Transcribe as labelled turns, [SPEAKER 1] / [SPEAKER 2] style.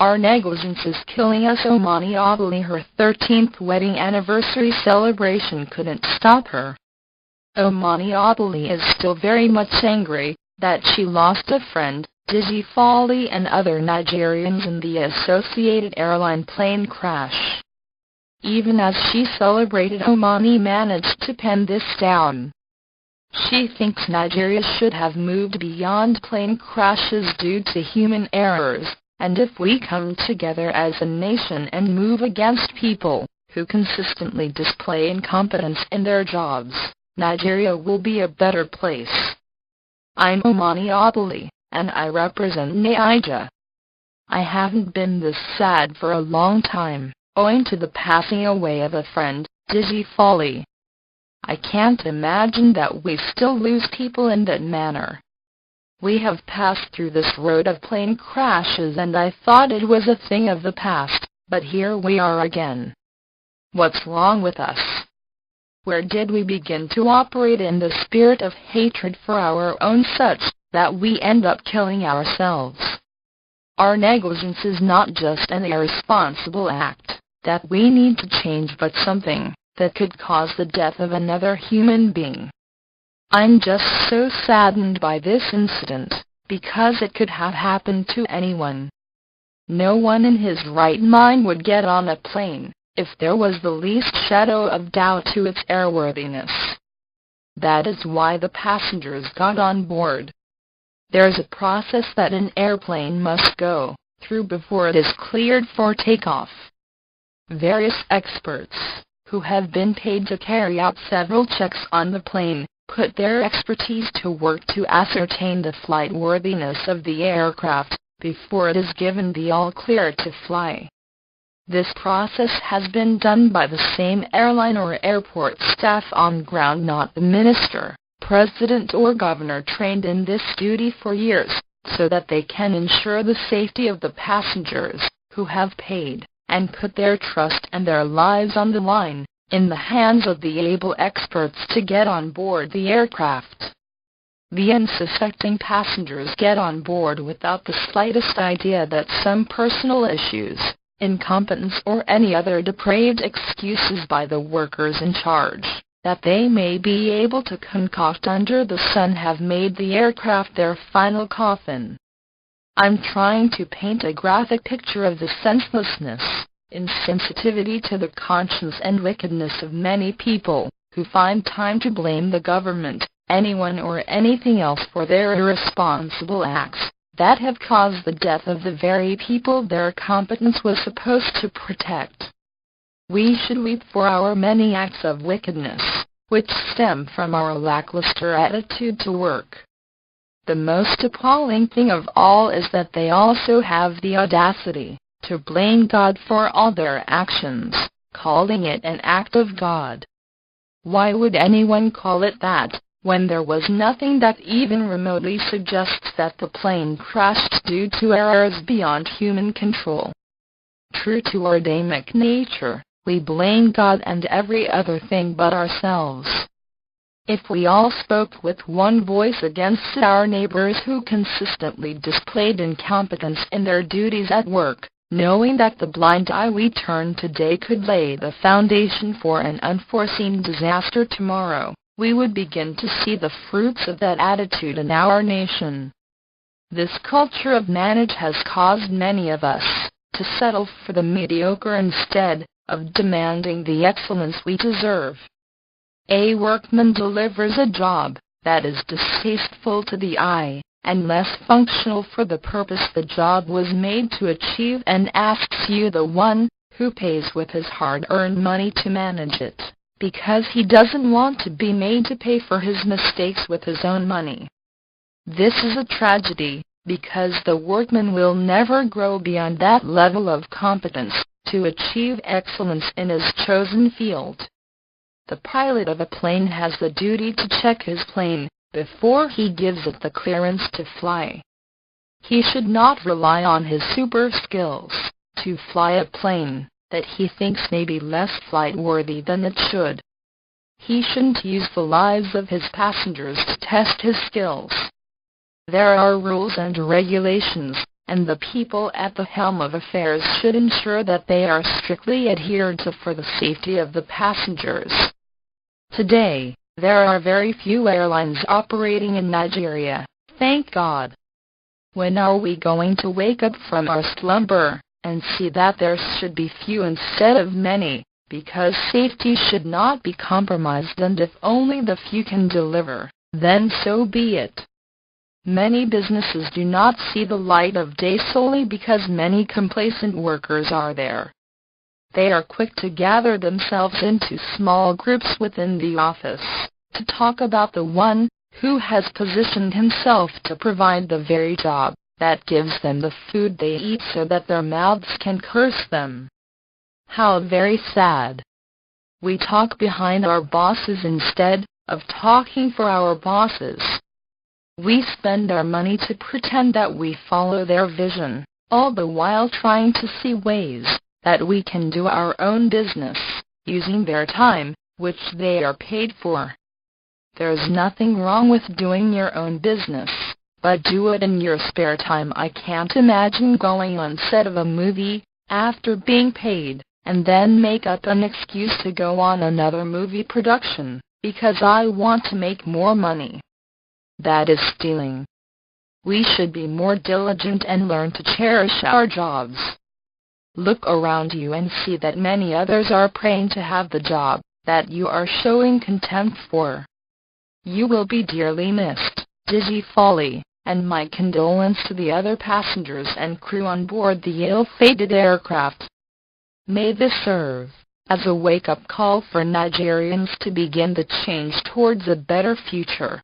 [SPEAKER 1] Our negligence is killing us. Omoni Oboli. Her 13th wedding anniversary celebration couldn't stop her. Omoni Oboli is still very much angry that she lost a friend, Dizzy Folly, and other Nigerians in the Associated Airline plane crash. Even as she celebrated, Omoni managed to pen this down. She thinks Nigeria should have moved beyond plane crashes due to human errors, and if we come together as a nation and move against people who consistently display incompetence in their jobs, Nigeria will be a better place. I'm Omoni Oboli, and I represent Naija. I haven't been this sad for a long time, owing to the passing away of a friend, Dizzy Folly. I can't imagine that we still lose people in that manner. We have passed through this road of plane crashes and I thought it was a thing of the past, but here we are again. What's wrong with us? Where did we begin to operate in the spirit of hatred for our own such that we end up killing ourselves? Our negligence is not just an irresponsible act that we need to change, but something that could cause the death of another human being. I'm just so saddened by this incident, because it could have happened to anyone. No one in his right mind would get on a plane if there was the least shadow of doubt to its airworthiness. That is why the passengers got on board. There's a process that an airplane must go through before it is cleared for takeoff. Various experts, who have been paid to carry out several checks on the plane, put their expertise to work to ascertain the flight worthiness of the aircraft before it is given the all-clear to fly. This process has been done by the same airline or airport staff on ground, not the minister, president or governor trained in this duty for years, so that they can ensure the safety of the passengers who have paid and put their trust and their lives on the line, in the hands of the able experts to get on board the aircraft. The unsuspecting passengers get on board without the slightest idea that some personal issues, incompetence or any other depraved excuses by the workers in charge, that they may be able to concoct under the sun, have made the aircraft their final coffin. I'm trying to paint a graphic picture of the senselessness, insensitivity to the conscience and wickedness of many people, who find time to blame the government, anyone or anything else for their irresponsible acts, that have caused the death of the very people their competence was supposed to protect. We should weep for our many acts of wickedness, which stem from our lackluster attitude to work. The most appalling thing of all is that they also have the audacity to blame God for all their actions, calling it an act of God. Why would anyone call it that, when there was nothing that even remotely suggests that the plane crashed due to errors beyond human control? True to our Adamic nature, we blame God and every other thing but ourselves. If we all spoke with one voice against our neighbors who consistently displayed incompetence in their duties at work, knowing that the blind eye we turn today could lay the foundation for an unforeseen disaster tomorrow, we would begin to see the fruits of that attitude in our nation. This culture of manage has caused many of us to settle for the mediocre instead of demanding the excellence we deserve. A workman delivers a job that is distasteful to the eye, and less functional for the purpose the job was made to achieve, and asks you, the one who pays with his hard-earned money, to manage it, because he doesn't want to be made to pay for his mistakes with his own money. This is a tragedy, because the workman will never grow beyond that level of competence to achieve excellence in his chosen field. The pilot of a plane has the duty to check his plane before he gives it the clearance to fly. He should not rely on his super skills to fly a plane that he thinks may be less flight-worthy than it should. He shouldn't use the lives of his passengers to test his skills. There are rules and regulations and the people at the helm of affairs should ensure that they are strictly adhered to for the safety of the passengers. Today, there are very few airlines operating in Nigeria, thank God. When are we going to wake up from our slumber and see that there should be few instead of many, because safety should not be compromised, and if only the few can deliver, then so be it. Many businesses do not see the light of day solely because many complacent workers are there. They are quick to gather themselves into small groups within the office, to talk about the one who has positioned himself to provide the very job that gives them the food they eat so that their mouths can curse them. How very sad. We talk behind our bosses instead of talking for our bosses. We spend our money to pretend that we follow their vision, all the while trying to see ways that we can do our own business, using their time, which they are paid for. There's nothing wrong with doing your own business, but do it in your spare time. I can't imagine going on set of a movie, after being paid, and then make up an excuse to go on another movie production, because I want to make more money. That is stealing. We should be more diligent and learn to cherish our jobs. Look around you and see that many others are praying to have the job that you are showing contempt for. You will be dearly missed, Dizzy Folly, and my condolence to the other passengers and crew on board the ill-fated aircraft. May this serve as a wake-up call for Nigerians to begin the change towards a better future.